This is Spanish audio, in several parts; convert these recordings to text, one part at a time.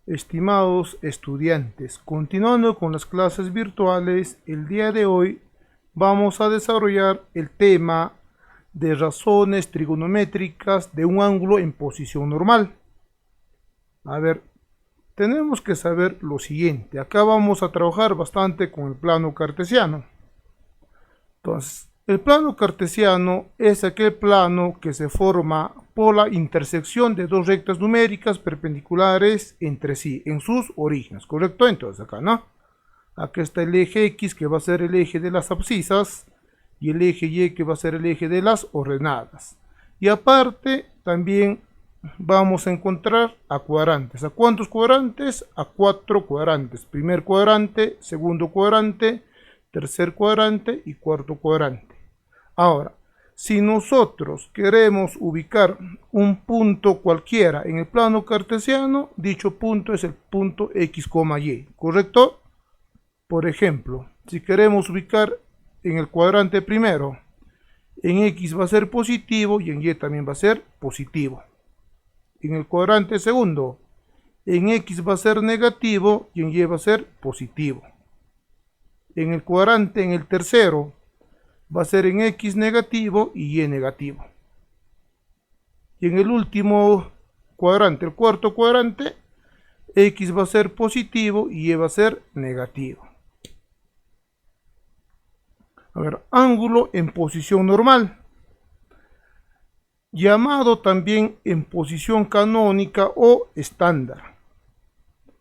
Estimados estudiantes, continuando con las clases virtuales, el día de hoy vamos a desarrollar el tema de razones trigonométricas de un ángulo en posición normal. A ver, tenemos que saber lo siguiente. Acá vamos a trabajar bastante con el plano cartesiano. Entonces, el plano cartesiano es aquel plano que se forma por la intersección de dos rectas numéricas perpendiculares entre sí en sus orígenes, ¿correcto? Entonces acá, ¿no? Acá está el eje X, que va a ser el eje de las abscisas, y el eje Y, que va a ser el eje de las ordenadas. Y aparte, también vamos a encontrar a cuadrantes. ¿A cuántos cuadrantes? A 4 cuadrantes. Primer cuadrante, segundo cuadrante, tercer cuadrante y cuarto cuadrante. Ahora, si nosotros queremos ubicar un punto cualquiera en el plano cartesiano, dicho punto es el punto X, Y, ¿correcto? Por ejemplo, si queremos ubicar en el cuadrante primero, en X va a ser positivo y en Y también va a ser positivo. En el cuadrante segundo, en X va a ser negativo y en Y va a ser positivo. En el tercero, va a ser en X negativo y Y negativo. Y en el último cuadrante, el cuarto cuadrante, X va a ser positivo y Y va a ser negativo. A ver, ángulo en posición normal, llamado también en posición canónica o estándar,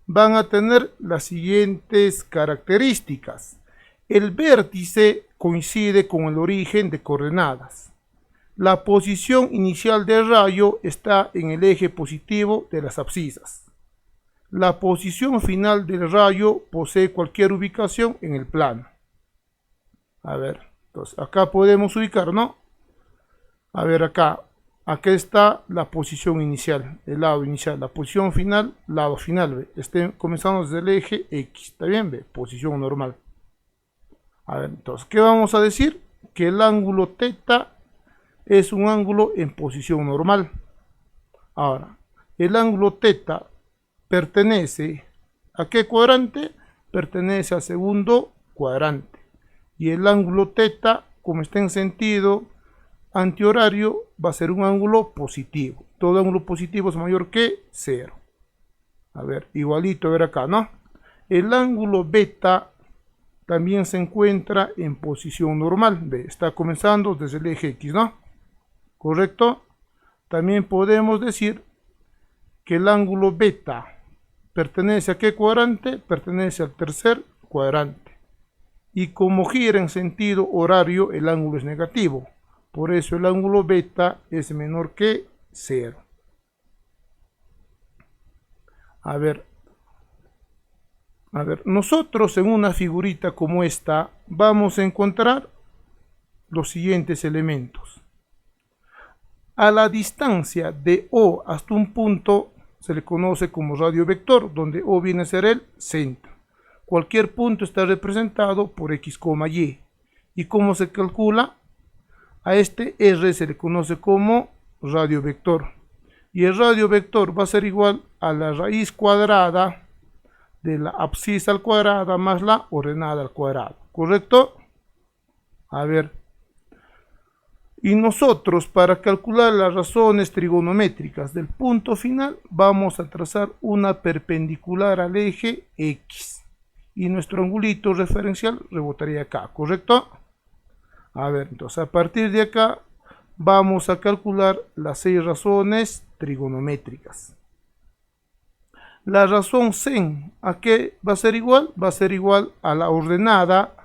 van a tener las siguientes características. El vértice coincide con el origen de coordenadas. La posición inicial del rayo está en el eje positivo de las abscisas. La posición final del rayo posee cualquier ubicación en el plano. A ver, entonces acá podemos ubicar, ¿no? A ver, acá está la posición inicial, el lado inicial, la posición final, lado final. Comenzamos desde el eje X, ¿está bien? ¿Ve? Posición normal. A ver, entonces, ¿qué vamos a decir? Que el ángulo θ es un ángulo en posición normal. Ahora, el ángulo θ pertenece ¿a qué cuadrante? Pertenece al segundo cuadrante. Y el ángulo θ, como está en sentido antihorario, va a ser un ángulo positivo. Todo ángulo positivo es mayor que 0. A ver, igualito a ver acá, ¿no? El ángulo beta también se encuentra en posición normal. Ve, está comenzando desde el eje X, ¿no? ¿Correcto? También podemos decir que el ángulo beta pertenece a qué cuadrante? Pertenece al tercer cuadrante. Y como gira en sentido horario, el ángulo es negativo. Por eso el ángulo beta es menor que 0. A ver, nosotros en una figurita como esta vamos a encontrar los siguientes elementos. A la distancia de O hasta un punto se le conoce como radio vector, donde O viene a ser el centro. Cualquier punto está representado por X, Y. ¿Y cómo se calcula? A este R se le conoce como radio vector. Y el radio vector va a ser igual a la raíz cuadrada de la abscisa al cuadrado más la ordenada al cuadrado, ¿correcto? A ver, y nosotros para calcular las razones trigonométricas del punto final vamos a trazar una perpendicular al eje X y nuestro angulito referencial rebotaría acá, ¿correcto? A ver, entonces a partir de acá vamos a calcular las 6 razones trigonométricas. La razón sen, ¿a qué va a ser igual? Va a ser igual a la ordenada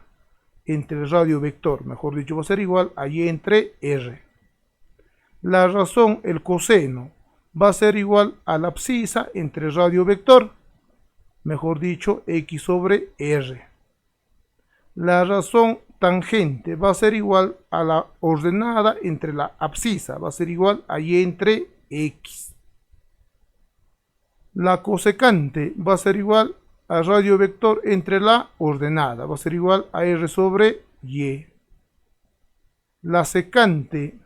entre el radio vector, mejor dicho, va a ser igual a y entre r. La razón, el coseno, va a ser igual a la abscisa entre el radio vector, mejor dicho, x sobre r. La razón tangente va a ser igual a la ordenada entre la abscisa, va a ser igual a y entre x. La cosecante va a ser igual al radio vector entre la ordenada, va a ser igual a r sobre y. La secante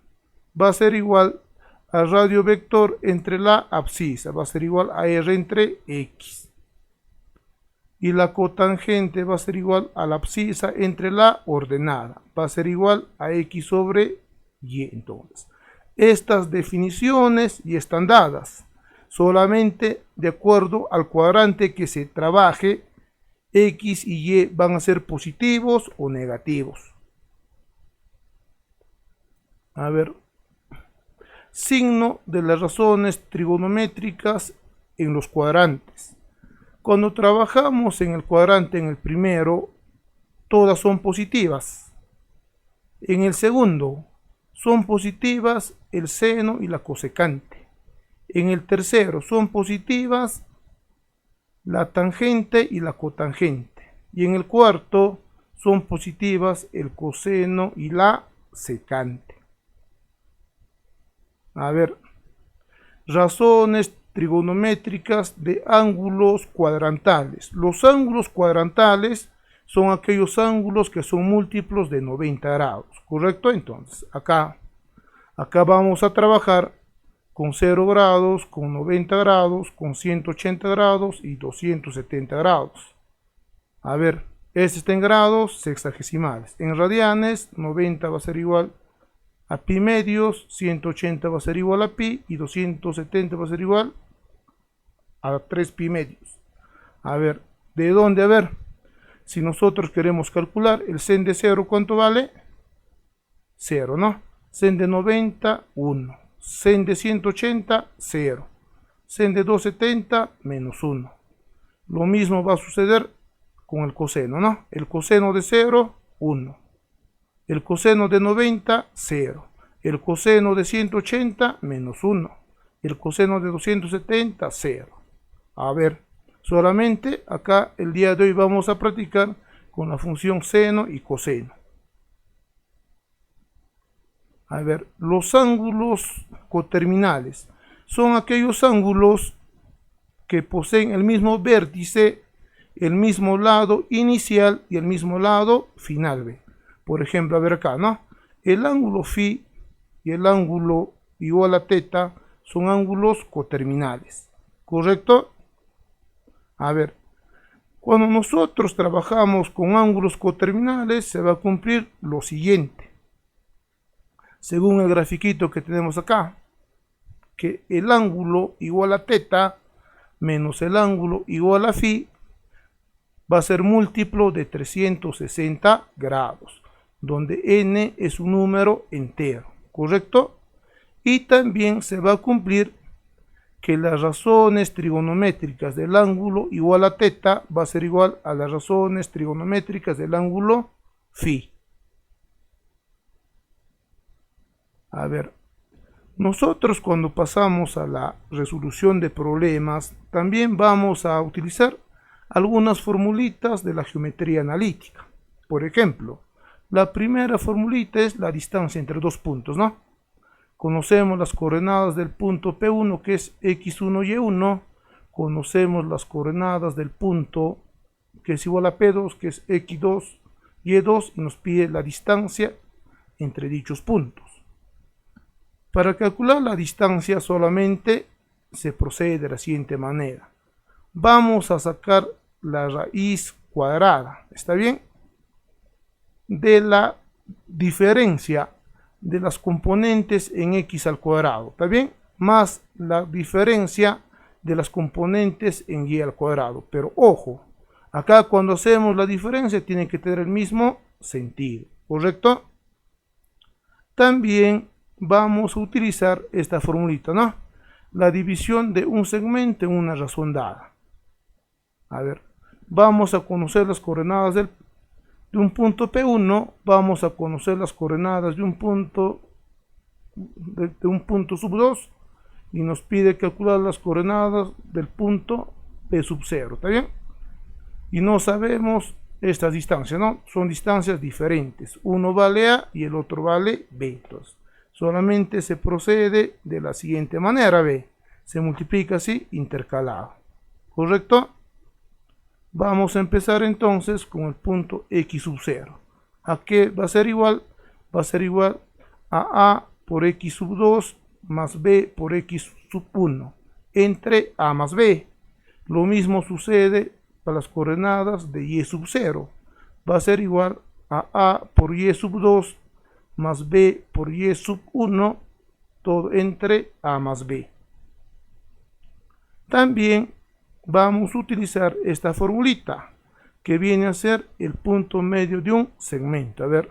va a ser igual al radio vector entre la abscisa, va a ser igual a R entre X. Y la cotangente va a ser igual a la abscisa entre la ordenada, va a ser igual a X sobre Y. Entonces, estas definiciones ya están dadas, solamente de acuerdo al cuadrante que se trabaje, X y Y van a ser positivos o negativos. A ver, signo de las razones trigonométricas en los cuadrantes. Cuando trabajamos en el cuadrante, en el primero, todas son positivas. En el segundo, son positivas el seno y la cosecante. En el tercero, son positivas la tangente y la cotangente. Y en el cuarto, son positivas el coseno y la secante. A ver, razones trigonométricas de ángulos cuadrantales. Los ángulos cuadrantales son aquellos ángulos que son múltiplos de 90 grados, ¿correcto? Entonces, acá vamos a trabajar con 0 grados, con 90 grados, con 180 grados y 270 grados. A ver, este está en grados sexagesimales. En radianes, 90 va a ser igual a pi medios, 180 va a ser igual a pi y 270 va a ser igual a 3 pi medios. A ver, ¿de dónde? A ver, si nosotros queremos calcular el sen de 0, ¿cuánto vale? 0, ¿no? Sen de 90, 1. Sen de 180, 0. Sen de 270, menos 1. Lo mismo va a suceder con el coseno, ¿no? El coseno de 0, 1. El coseno de 90, 0. El coseno de 180, menos 1. El coseno de 270, 0. A ver, solamente acá el día de hoy vamos a practicar con la función seno y coseno. A ver, los ángulos coterminales son aquellos ángulos que poseen el mismo vértice, el mismo lado inicial y el mismo lado final. ¿Ve? Por ejemplo, a ver acá, ¿no? El ángulo phi y el ángulo igual a teta son ángulos coterminales, ¿correcto? A ver, cuando nosotros trabajamos con ángulos coterminales se va a cumplir lo siguiente. Según el grafiquito que tenemos acá, que el ángulo igual a teta menos el ángulo igual a phi va a ser múltiplo de 360 grados, donde n es un número entero, ¿correcto? Y también se va a cumplir que las razones trigonométricas del ángulo igual a teta va a ser igual a las razones trigonométricas del ángulo phi. A ver, nosotros cuando pasamos a la resolución de problemas, también vamos a utilizar algunas formulitas de la geometría analítica. Por ejemplo, la primera formulita es la distancia entre dos puntos, ¿no? Conocemos las coordenadas del punto P1, que es X1, Y1. Conocemos las coordenadas del punto que es igual a P2, que es X2, Y2, y nos pide la distancia entre dichos puntos. Para calcular la distancia solamente se procede de la siguiente manera. Vamos a sacar la raíz cuadrada, ¿está bien? De la diferencia de las componentes en x al cuadrado, ¿está bien? Más la diferencia de las componentes en y al cuadrado. Pero ojo, acá cuando hacemos la diferencia tiene que tener el mismo sentido, ¿correcto? También vamos a utilizar esta formulita, ¿no? La división de un segmento en una razón dada. A ver, vamos a conocer las coordenadas de un punto P1, vamos a conocer las coordenadas de un punto sub 2 y nos pide calcular las coordenadas del punto P sub 0, ¿está bien? Y no sabemos estas distancias, ¿no? Son distancias diferentes, uno vale A y el otro vale B. Entonces, solamente se procede de la siguiente manera, ¿ve? Se multiplica así, intercalado, ¿correcto? Vamos a empezar entonces con el punto X sub 0. ¿A qué va a ser igual? Va a ser igual a A por X sub 2 más b por x sub 1 entre a más b. Lo mismo sucede para las coordenadas de y sub 0. Va a ser igual a por y sub 2 más b por y sub 1, todo entre a más b. También vamos a utilizar esta formulita, que viene a ser el punto medio de un segmento. A ver,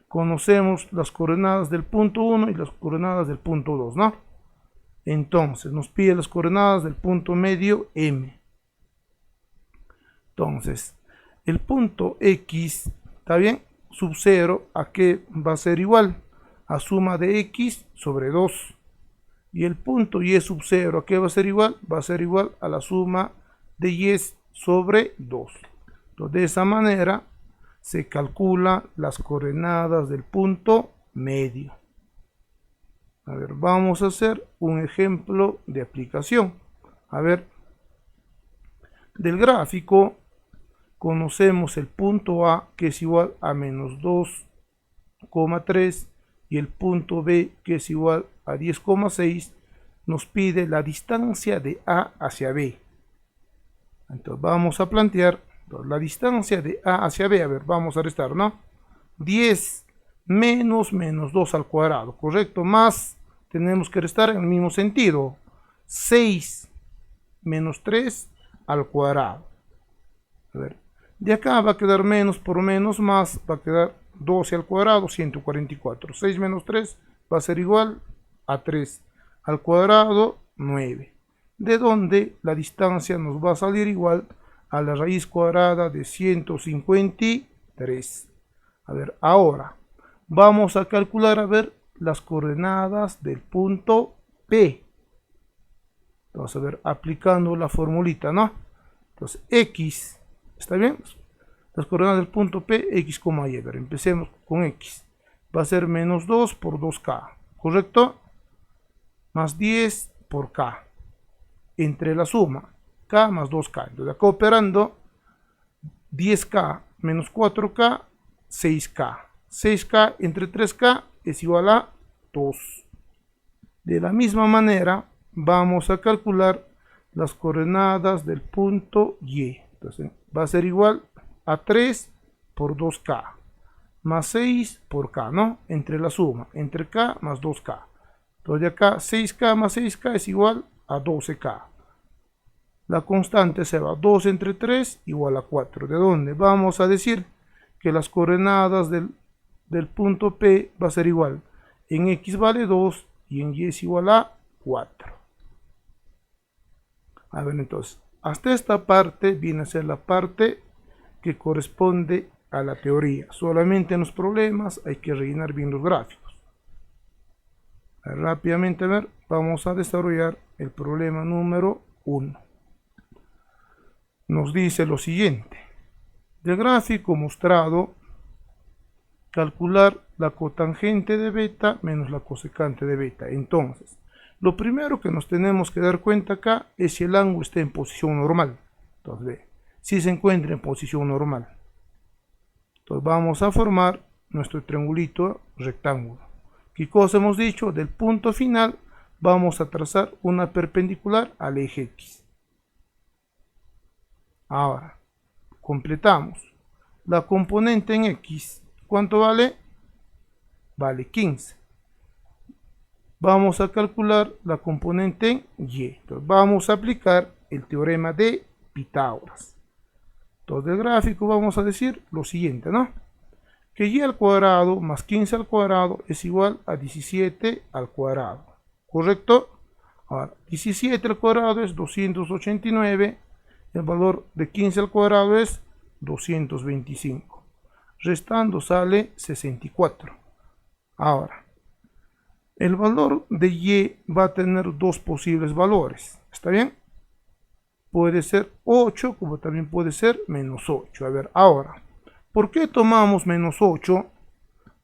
conocemos las coordenadas del punto 1 y las coordenadas del punto 2, ¿no? Entonces, nos pide las coordenadas del punto medio M. Entonces, el punto X, ¿está bien? Sub 0, ¿a qué va a ser igual? A suma de X sobre 2. Y el punto Y sub 0, ¿a qué va a ser igual? Va a ser igual a la suma de Y sobre 2. Entonces, de esa manera se calcula las coordenadas del punto medio. A ver, vamos a hacer un ejemplo de aplicación. A ver, del gráfico conocemos el punto A, que es igual a menos 2,3, y el punto B, que es igual a 10,6, nos pide la distancia de A hacia B. Entonces vamos a plantear la distancia de A hacia B. A ver, vamos a restar, ¿no? 10 menos 2 al cuadrado, ¿correcto? Más, tenemos que restar en el mismo sentido. 6 menos 3 al cuadrado. A ver, de acá va a quedar menos por menos más, va a quedar 12 al cuadrado, 144. 6 menos 3 va a ser igual a 3 al cuadrado, 9. De donde la distancia nos va a salir igual a la raíz cuadrada de 153. A ver, ahora vamos a calcular, a ver, las coordenadas del punto P. Vamos a ver, aplicando la formulita, ¿no? Entonces, X, ¿está bien? Las coordenadas del punto P, X, Y. A ver, empecemos con X. Va a ser menos 2 por 2K, ¿correcto? Más 10 por K. Entre la suma, K más 2K. Entonces, acá operando, 10K menos 4K, 6K. 6K entre 3K es igual a 2. De la misma manera, vamos a calcular las coordenadas del punto Y. Entonces, va a ser igual a 3 por 2K, más 6 por K, ¿no? Entre la suma, entre K más 2K. Entonces, de acá, 6K más 6K es igual a 12K. La constante se va 2 entre 3 igual a 4. ¿De dónde? Vamos a decir que las coordenadas del punto P va a ser igual. En X vale 2 y en Y es igual a 4. A ver, entonces, hasta esta parte viene a ser la parte que corresponde a la teoría. Solamente en los problemas hay que rellenar bien los gráficos. A ver, rápidamente, a ver, vamos a desarrollar el problema número 1. Nos dice lo siguiente: del gráfico mostrado, calcular la cotangente de beta menos la cosecante de beta. Entonces, lo primero que nos tenemos que dar cuenta acá es si el ángulo está en posición normal. Entonces, ve, si se encuentra en posición normal. Entonces, vamos a formar nuestro triangulito rectángulo. ¿Qué cosa hemos dicho? Del punto final vamos a trazar una perpendicular al eje X. Ahora, completamos. La componente en X, ¿cuánto vale? Vale 15. Vamos a calcular la componente en Y. Entonces, vamos a aplicar el teorema de Pitágoras. Entonces, del gráfico vamos a decir lo siguiente, ¿no? Que Y al cuadrado más 15 al cuadrado es igual a 17 al cuadrado. ¿Correcto? Ahora, 17 al cuadrado es 289. El valor de 15 al cuadrado es 225. Restando sale 64. Ahora, el valor de Y va a tener dos posibles valores. ¿Está bien? Puede ser 8, como también puede ser menos 8. A ver, ahora, ¿por qué tomamos menos 8?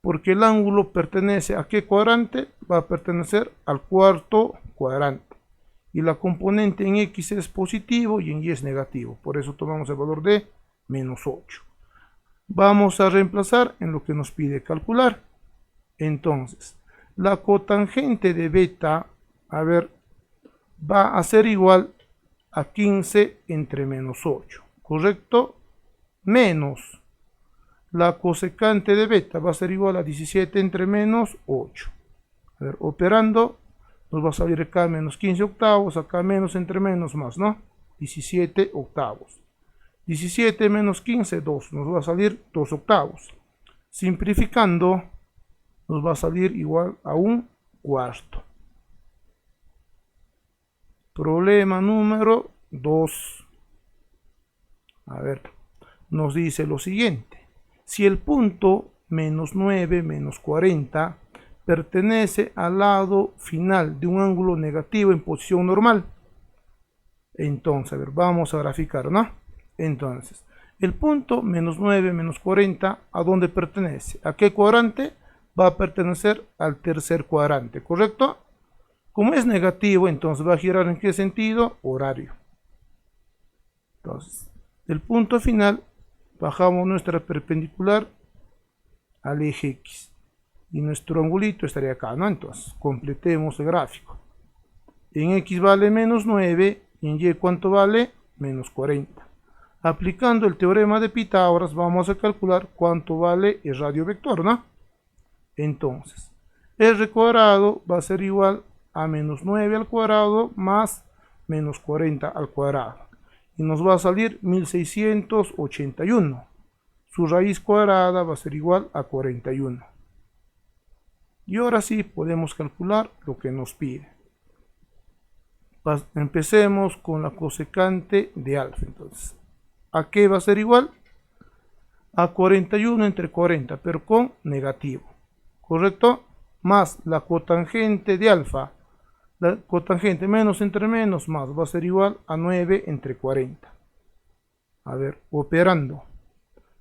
Porque el ángulo pertenece a ¿qué cuadrante? Va a pertenecer al cuarto cuadrante. Y la componente en X es positivo y en Y es negativo. Por eso tomamos el valor de menos 8. Vamos a reemplazar en lo que nos pide calcular. Entonces, la cotangente de beta a ver, va a ser igual a 15 entre menos 8, ¿correcto? Menos la cosecante de beta va a ser igual a 17 entre menos 8. A ver, operando, nos va a salir acá menos 15 octavos, acá menos entre menos más, ¿no? 17 octavos. 17 menos 15, 2. Nos va a salir 2 octavos. Simplificando, nos va a salir igual a un cuarto. Problema número 2. A ver, nos dice lo siguiente. Si el punto menos 9 menos 40 pertenece al lado final de un ángulo negativo en posición normal, entonces, a ver, vamos a graficar, ¿no? Entonces, el punto menos 9 menos 40, ¿a dónde pertenece? ¿A qué cuadrante? Va a pertenecer al tercer cuadrante, ¿correcto? Como es negativo, entonces va a girar ¿en qué sentido? Horario. Entonces, del punto final, bajamos nuestra perpendicular al eje X. Y nuestro angulito estaría acá, ¿no? Entonces, completemos el gráfico. En X vale menos 9, y en Y, ¿cuánto vale? Menos 40. Aplicando el teorema de Pitágoras, vamos a calcular cuánto vale el radio vector, ¿no? Entonces, R cuadrado va a ser igual a menos 9 al cuadrado más menos 40 al cuadrado. Y nos va a salir 1681. Su raíz cuadrada va a ser igual a 41. Y ahora sí podemos calcular lo que nos pide. Empecemos con la cosecante de alfa. Entonces, ¿a qué va a ser igual? A 41 entre 40, pero con negativo. ¿Correcto? Más la cotangente de alfa. La cotangente menos entre menos más va a ser igual a 9 entre 40. A ver, operando.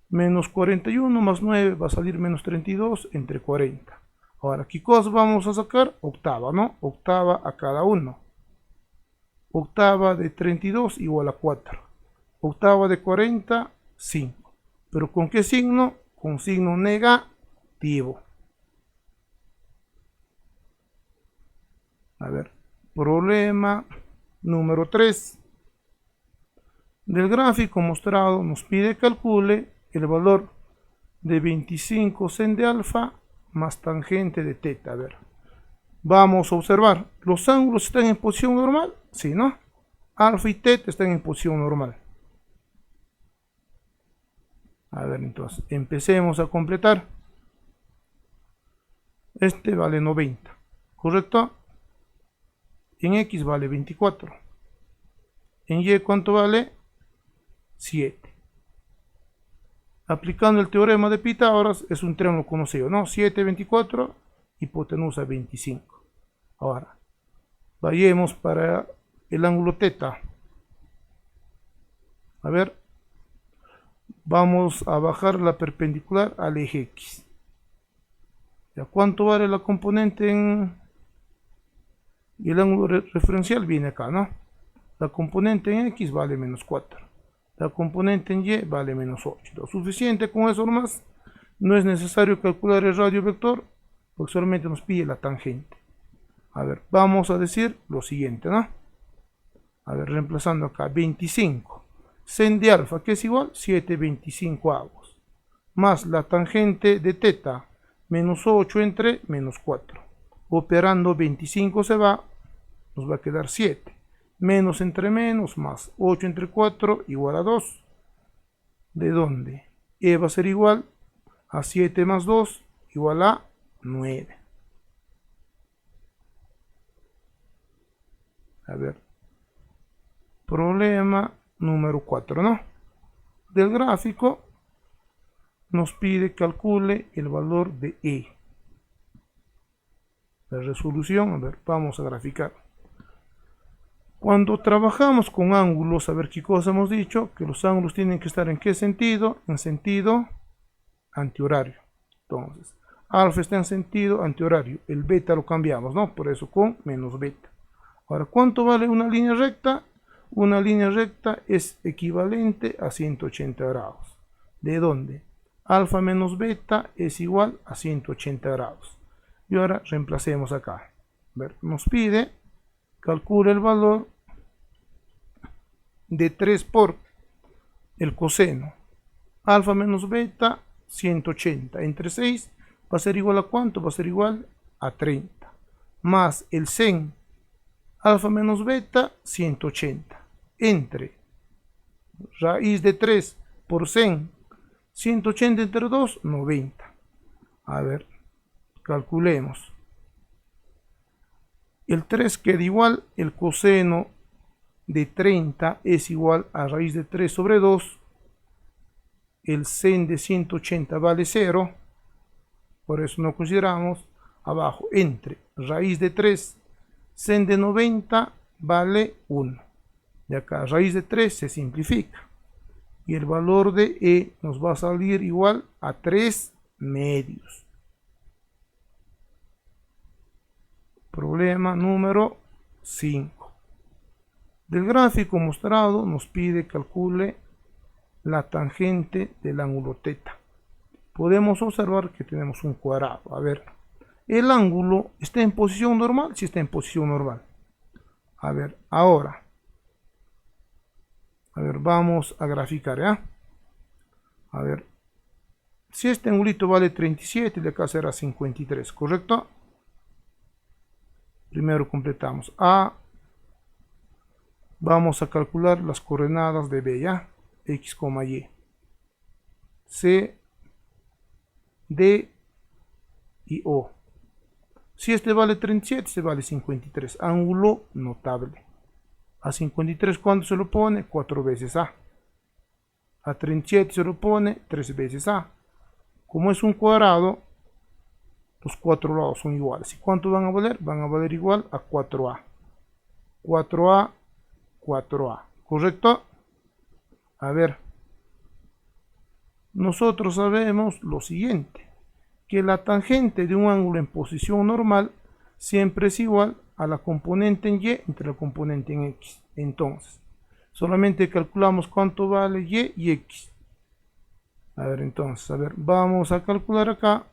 Menos 41 más 9 va a salir menos 32 entre 40. Ahora, ¿qué cosa vamos a sacar? Octava, ¿no? Octava a cada uno. Octava de 32 igual a 4. Octava de 40, 5. ¿Pero con qué signo? Con signo negativo. A ver, problema número 3. Del gráfico mostrado nos pide calcule el valor de 25 sen de alfa más tangente de teta. A ver, vamos a observar, ¿los ángulos están en posición normal? Sí, ¿no? Alfa y teta están en posición normal. A ver, entonces, empecemos a completar. Este vale 90, ¿correcto? En X vale 24. En Y, ¿cuánto vale? 7. Aplicando el teorema de Pitágoras, es un triángulo conocido, ¿no? 7, 24, hipotenusa 25. Ahora, vayamos para el ángulo teta. A ver, vamos a bajar la perpendicular al eje X. ¿Ya cuánto vale la componente en... Y el ángulo referencial viene acá, ¿no? La componente en X vale menos 4. La componente en Y vale menos 8. Lo suficiente con eso nomás. No es necesario calcular el radio vector, porque solamente nos pide la tangente. A ver, vamos a decir lo siguiente, ¿no? A ver, reemplazando acá, 25. Sen de alfa, que es igual, 7/25 avos. Más la tangente de teta, menos 8 entre menos 4. Operando 25 se va, nos va a quedar 7. Menos entre menos más 8 entre 4 igual a 2. ¿De dónde? E va a ser igual a 7 más 2 igual a 9. A ver. Problema número 4, ¿no? Del gráfico nos pide calcule el valor de E. La resolución, a ver, vamos a graficar. Cuando trabajamos con ángulos, a ver qué cosa hemos dicho, que los ángulos tienen que estar en qué sentido, en sentido antihorario. Entonces, alfa está en sentido antihorario, el beta lo cambiamos, ¿no? Por eso con menos beta. Ahora, ¿cuánto vale una línea recta? Una línea recta es equivalente a 180 grados. ¿De dónde? Alfa menos beta es igual a 180 grados. Y ahora reemplacemos acá. A ver, nos pide calcula el valor de 3 por el coseno. Alfa menos beta, 180. Entre 6 va a ser igual a ¿cuánto? Va a ser igual a 30. Más el sen, alfa menos beta, 180. Entre raíz de 3 por sen, 180 entre 2, 90. A ver, calculemos. El 3 queda igual, el coseno de 30 es igual a raíz de 3 sobre 2. El sen de 180 vale 0. Por eso no consideramos. Abajo, entre raíz de 3, sen de 90 vale 1. De acá, raíz de 3 se simplifica. Y el valor de E nos va a salir igual a 3 medios. Problema número 5. Del gráfico mostrado nos pide calcule la tangente del ángulo θ. Podemos observar que tenemos un cuadrado. A ver, el ángulo está en posición normal, sí está en posición normal. A ver, ahora. A ver, vamos a graficar, ¿ya? A ver, si este angulito vale 37, de acá será 53, ¿correcto? Primero completamos A. Vamos a calcular las coordenadas de B, ¿ya? X, Y. C, D y O. Si este vale 37, este vale 53. Ángulo notable. A 53, ¿cuánto se lo pone? 4 veces A. A 37 se lo pone 3 veces A. Como es un cuadrado, los 4 lados son iguales. ¿Y cuánto van a valer? Van a valer igual a 4A. 4A, 4A. ¿Correcto? A ver. Nosotros sabemos lo siguiente. Que la tangente de un ángulo en posición normal siempre es igual a la componente en Y entre la componente en X. Entonces, solamente calculamos cuánto vale Y y X. A ver, entonces, a ver, vamos a calcular acá.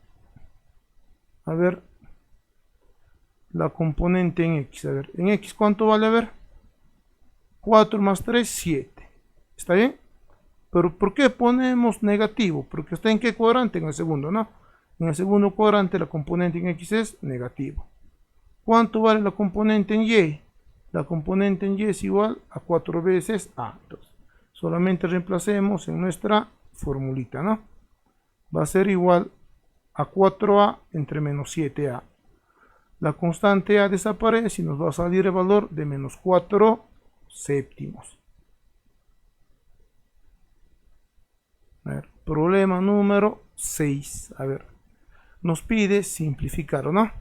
A ver, la componente en X. A ver, en X, ¿cuánto vale? A ver, 4 más 3, 7. ¿Está bien? Pero ¿por qué ponemos negativo? Porque está en qué cuadrante, en el segundo, ¿no? En el segundo cuadrante la componente en X es negativo. ¿Cuánto vale la componente en Y? La componente en Y es igual a 4 veces A. Entonces, solamente reemplacemos en nuestra formulita, ¿no? Va a ser igual a 4A entre menos 7A. La constante A desaparece y nos va a salir el valor de menos 4 séptimos. A ver, problema número 6. A ver, nos pide simplificar, ¿o no?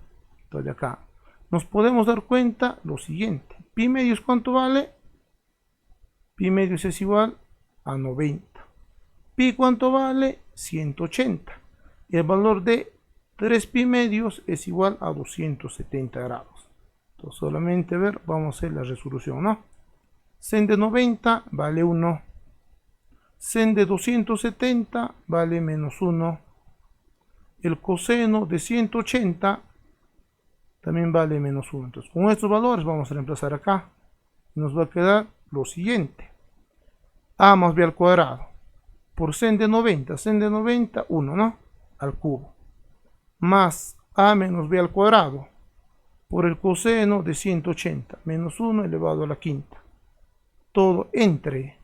Entonces acá nos podemos dar cuenta lo siguiente. Pi medios, ¿cuánto vale? Pi medios es igual a 90. Pi, ¿cuánto vale? 180. Y el valor de 3 pi medios es igual a 270 grados. Entonces solamente ver, vamos a hacer la resolución, ¿no? Sen de 90 vale 1. Sen de 270 vale menos 1. El coseno de 180 también vale menos 1. Entonces, con estos valores vamos a reemplazar acá. Nos va a quedar lo siguiente. A más B al cuadrado. Por sen de 90, 1, ¿no? Al cubo. Más A menos B al cuadrado. Por el coseno de 180. Menos 1 elevado a la quinta. Todo entre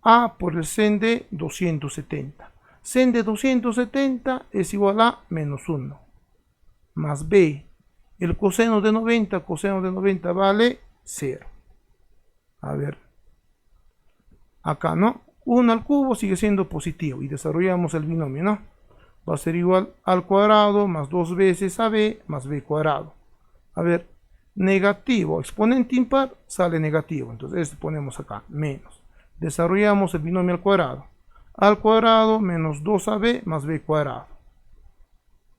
A por el sen de 270. Sen de 270 es igual a menos 1. Más B. El coseno de 90 vale 0. A ver. Acá, ¿no? 1 al cubo sigue siendo positivo. Y desarrollamos el binomio, ¿no? Va a ser igual al cuadrado más 2 veces AB más B cuadrado. A ver. Negativo. Exponente impar sale negativo. Entonces, esto ponemos acá. Menos. Desarrollamos el binomio al cuadrado menos 2AB más B cuadrado.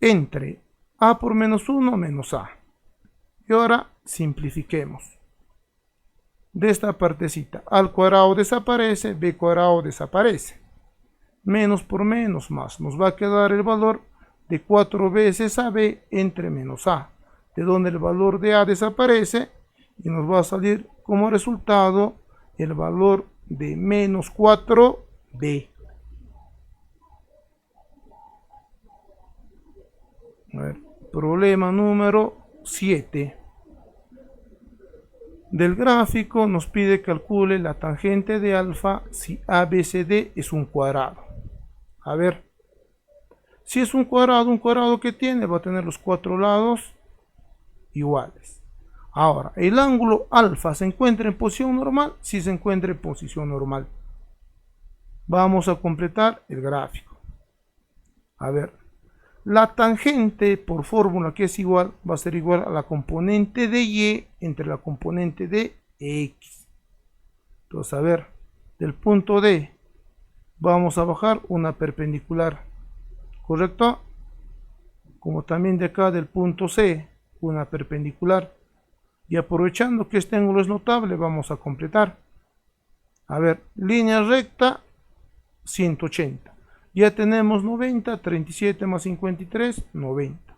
Entre A por menos 1 menos A. Y ahora simplifiquemos. De esta partecita, al cuadrado desaparece, B cuadrado desaparece. Menos por menos más. Nos va a quedar el valor de 4 veces AB entre menos A. De donde el valor de A desaparece y nos va a salir como resultado el valor de menos 4b. A ver, problema número 7. Del gráfico nos pide calcule la tangente de alfa si ABCD es un cuadrado. A ver, si es un cuadrado que tiene va a tener los cuatro lados iguales. Ahora, el ángulo alfa se encuentra en posición normal, si se encuentra en posición normal. Vamos a completar el gráfico. A ver, la tangente por fórmula que es igual, va a ser igual a la componente de y entre la componente de x. Entonces, a ver, del punto D vamos a bajar una perpendicular, ¿correcto? Como también de acá del punto C, una perpendicular. Y aprovechando que este ángulo es notable, vamos a completar. A ver, línea recta, 180. Ya tenemos 90, 37 más 53, 90.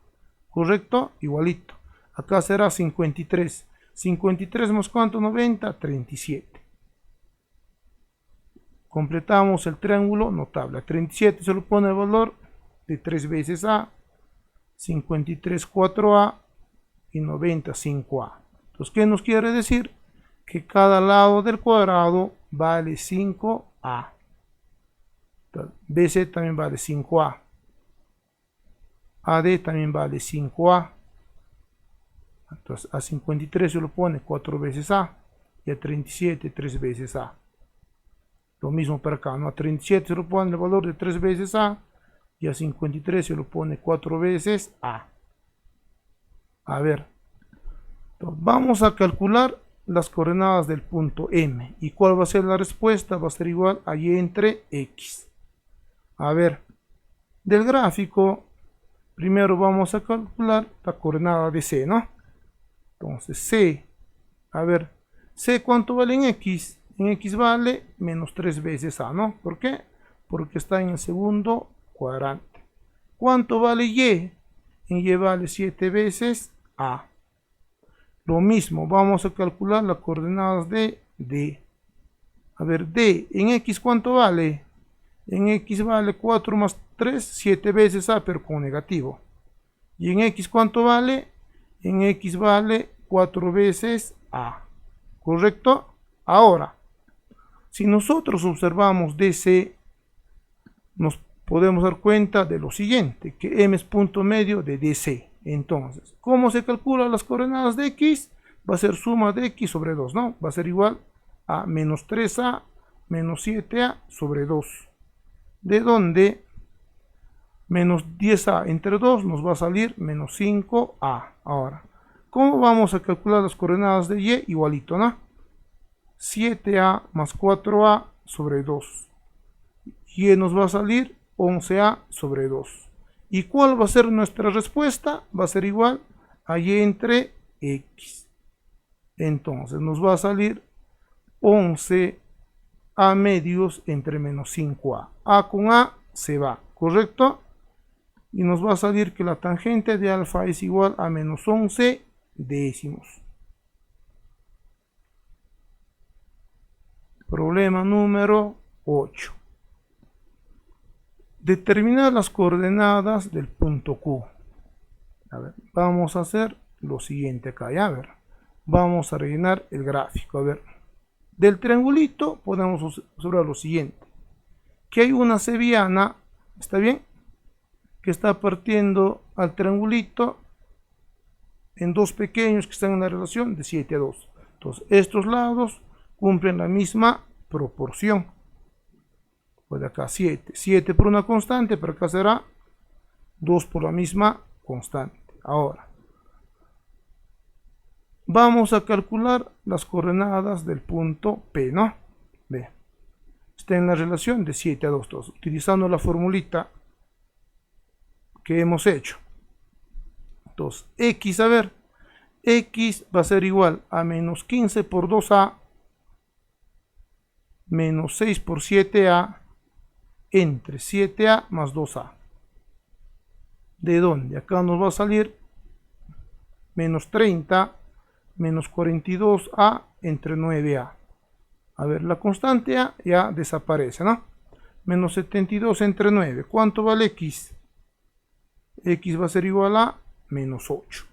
¿Correcto? Igualito. Acá será 53. 53 más ¿cuánto? 90, 37. Completamos el triángulo notable. A 37 se le pone el valor de 3 veces A, 53 4A y 90 5A. Entonces, ¿qué nos quiere decir? Que cada lado del cuadrado vale 5A. BC también vale 5A. AD también vale 5A. Entonces a 53 se lo pone 4 veces A. Y a 37 3 veces A. Lo mismo para acá, ¿no? A 37 se lo pone el valor de 3 veces A. Y a 53 se lo pone 4 veces A. A ver. Entonces, vamos a calcular las coordenadas del punto M. ¿Y cuál va a ser la respuesta? Va a ser igual a Y entre X. A ver, del gráfico, primero vamos a calcular la coordenada de C, ¿no? Entonces, C, a ver, C ¿cuánto vale en X? En X vale menos 3 veces A, ¿no? ¿Por qué? Porque está en el segundo cuadrante. ¿Cuánto vale Y? En Y vale 7 veces A. Lo mismo, vamos a calcular las coordenadas de D. A ver, D, en X ¿cuánto vale? En X vale 4 más 3, 7 veces A, pero con negativo. ¿Y en X cuánto vale? En X vale 4 veces A. ¿Correcto? Ahora, si nosotros observamos DC, nos podemos dar cuenta de lo siguiente, que M es punto medio de DC. Entonces, ¿cómo se calculan las coordenadas de X? Va a ser suma de X sobre 2, ¿no? Va a ser igual a menos 3A menos 7A sobre 2. De donde menos 10A entre 2 nos va a salir menos 5A. Ahora, ¿cómo vamos a calcular las coordenadas de Y? Igualito, ¿no? 7A más 4A sobre 2. Y nos va a salir 11A sobre 2. ¿Y cuál va a ser nuestra respuesta? Va a ser igual a Y entre X. Entonces nos va a salir 11 A medios entre menos 5A. A con A se va, ¿correcto? Y nos va a salir que la tangente de alfa es igual a menos 11 décimos. Problema número 8. Determinar las coordenadas del punto Q. A ver, vamos a hacer lo siguiente acá, ya, a ver. Vamos a rellenar el gráfico, a ver. Del triangulito podemos observar lo siguiente, que hay una sevillana, ¿está bien? Que está partiendo al triangulito en dos pequeños que están en la relación de 7 a 2. Entonces, estos lados cumplen la misma proporción. Pues de acá 7. 7 por una constante, pero acá será 2 por la misma constante. Ahora, vamos a calcular las coordenadas del punto P, ¿no? Ve, está en la relación de 7 a 2, entonces, utilizando la formulita que hemos hecho. Entonces, X, a ver, X va a ser igual a menos 15 por 2A, menos 6 por 7A, entre 7A más 2A. ¿De dónde? Acá nos va a salir menos 30 menos 42a entre 9a. A ver, la constante a ya desaparece, ¿no? Menos 72 entre 9. ¿Cuánto vale x? X va a ser igual a menos 8.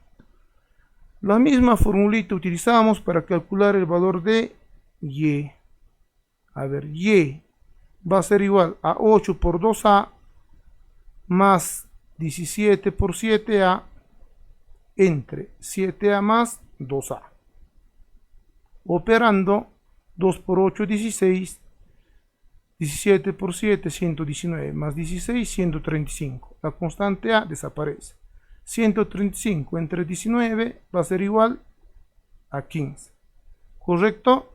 La misma formulita utilizamos para calcular el valor de y. A ver, y va a ser igual a 8 por 2a más 17 por 7a entre 7a más 2a. Operando 2 por 8, 16. 17 por 7, 119, más 16, 135. La constante a desaparece. 135 entre 19 va a ser igual a 15. ¿Correcto?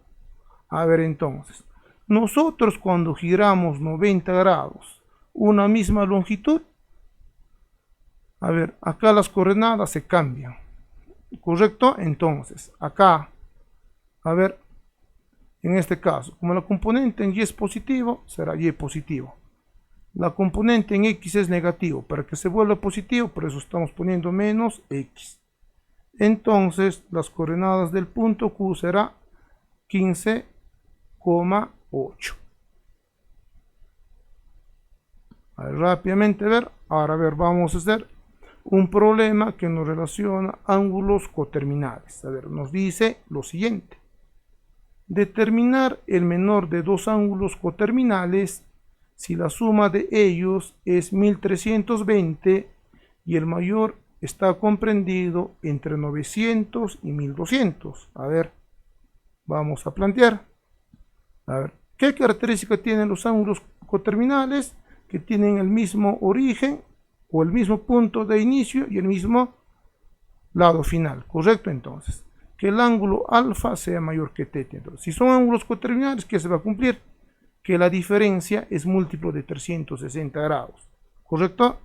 A ver entonces. Nosotros cuando giramos 90 grados, una misma longitud. A ver, acá las coordenadas se cambian. ¿Correcto? Entonces, acá, a ver, en este caso, como la componente en y es positivo, será y positivo. La componente en x es negativo. Para que se vuelva positivo, por eso estamos poniendo menos x. Entonces, las coordenadas del punto Q será 15,8. Rápidamente ver. Ahora vamos a hacer un problema que nos relaciona ángulos coterminales. A ver, nos dice lo siguiente. Determinar el menor de dos ángulos coterminales si la suma de ellos es 1320 y el mayor está comprendido entre 900 y 1200. A ver, vamos a plantear. A ver, ¿qué característica tienen los ángulos coterminales? Que tienen el mismo origen o el mismo punto de inicio y el mismo lado final. ¿Correcto? Entonces, que el ángulo alfa sea mayor que θ. Entonces, si son ángulos coterminales, ¿qué se va a cumplir? Que la diferencia es múltiplo de 360 grados. ¿Correcto?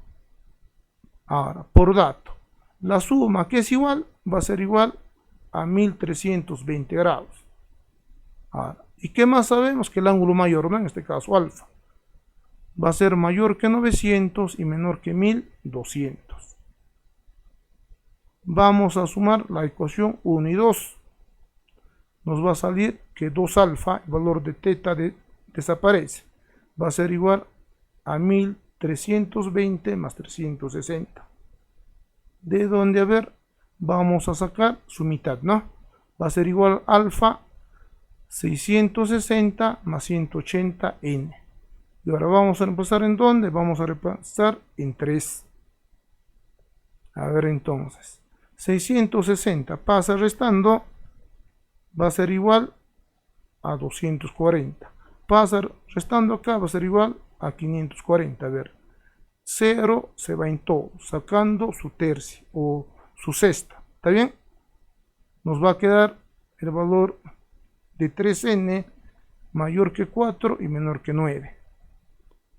Ahora, por dato, la suma que es igual va a ser igual a 1320 grados. Ahora, ¿y qué más sabemos? Que el ángulo mayor, ¿no? En este caso alfa, va a ser mayor que 900 y menor que 1200. Vamos a sumar la ecuación 1 y 2. Nos va a salir que 2 alfa, el valor de θ desaparece. Va a ser igual a 1320 más 360. De donde, a ver, vamos a sacar su mitad, ¿no? Va a ser igual a alfa 660 más 180n. Y ahora vamos a reemplazar en dónde? Vamos a reemplazar en 3. A ver entonces. 660 pasa restando, va a ser igual a 240. Pasa restando acá, va a ser igual a 540. A ver, 0 se va en todo, sacando su tercio o su sexta. ¿Está bien? Nos va a quedar el valor de 3n mayor que 4 y menor que 9.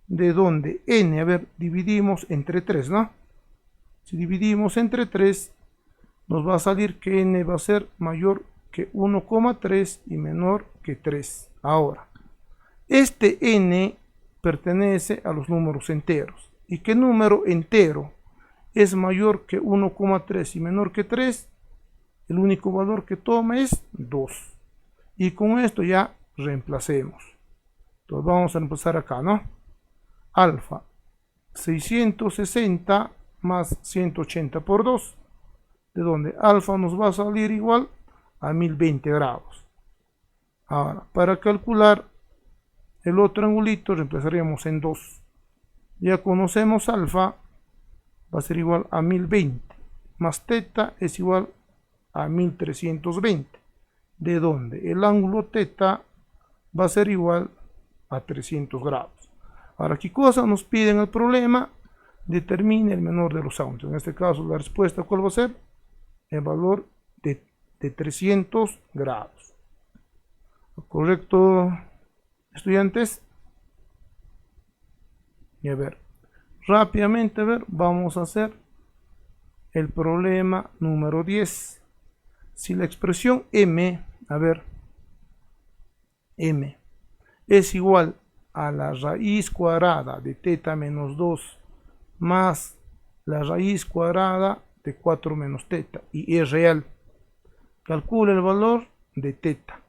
De donde n, a ver, dividimos entre 3, ¿no? Si dividimos entre 3, nos va a salir que n va a ser mayor que 1,3 y menor que 3. Ahora, este n pertenece a los números enteros. ¿Y qué número entero es mayor que 1,3 y menor que 3? El único valor que toma es 2. Y con esto ya reemplacemos. Entonces vamos a empezar acá, ¿no? Alfa 660 más 180 por 2, de donde alfa nos va a salir igual a 1020 grados. Ahora, para calcular el otro angulito, reemplazaremos en 2. Ya conocemos alfa, va a ser igual a 1020, más θ es igual a 1320, de donde el ángulo θ va a ser igual a 300 grados. Ahora, ¿qué cosa nos piden el problema? Determine el menor de los ángulos. En este caso, la respuesta, ¿cuál va a ser? El valor de 300 grados. ¿Correcto, estudiantes? Y a ver, rápidamente, a ver, vamos a hacer el problema número 10. Si la expresión m, a ver, m es igual a la raíz cuadrada de θ menos 2 más la raíz cuadrada de 4 menos θ y es real, Calcula el valor de teta.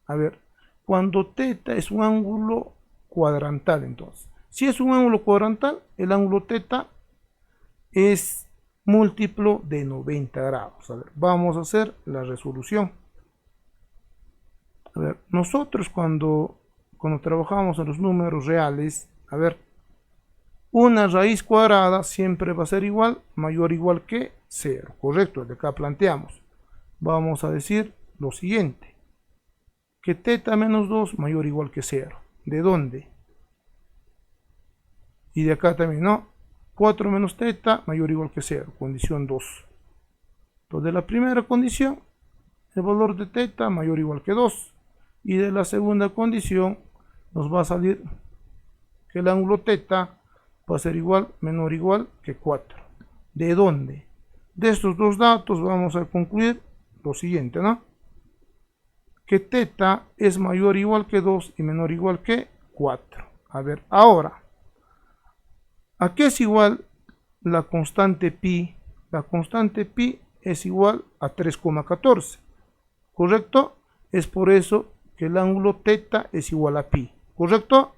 A ver, cuando teta es un ángulo cuadrantal, entonces, si es un ángulo cuadrantal, el ángulo teta es múltiplo de 90 grados. A ver, vamos a hacer la resolución. A ver, nosotros cuando trabajamos en los números reales, a ver, una raíz cuadrada siempre va a ser igual, mayor o igual que 0, correcto, de acá planteamos. Vamos a decir lo siguiente, que teta menos 2 mayor o igual que 0. ¿De dónde? Y de acá también, ¿no? 4 menos teta mayor o igual que 0, condición 2. Entonces, de la primera condición, el valor de teta mayor o igual que 2. Y de la segunda condición, nos va a salir que el ángulo teta va a ser igual, menor o igual que 4. ¿De dónde? De estos dos datos vamos a concluir lo siguiente, ¿no? Que teta es mayor o igual que 2 y menor o igual que 4. A ver, ahora, ¿a qué es igual la constante pi? La constante pi es igual a 3,14, ¿correcto? Es por eso que el ángulo teta es igual a pi, ¿correcto?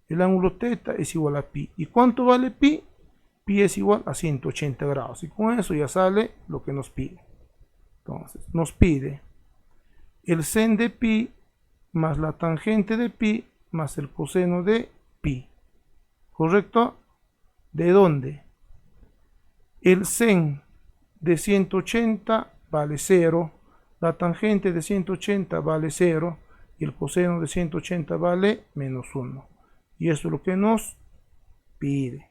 El ángulo teta es igual a pi. ¿Y cuánto vale pi? Pi es igual a 180 grados. Y con eso ya sale lo que nos pide. Entonces, nos pide el sen de pi más la tangente de pi más el coseno de pi. ¿Correcto? ¿De dónde? El sen de 180 vale 0. La tangente de 180 vale 0. Y el coseno de 180 vale menos 1. Y eso es lo que nos pide.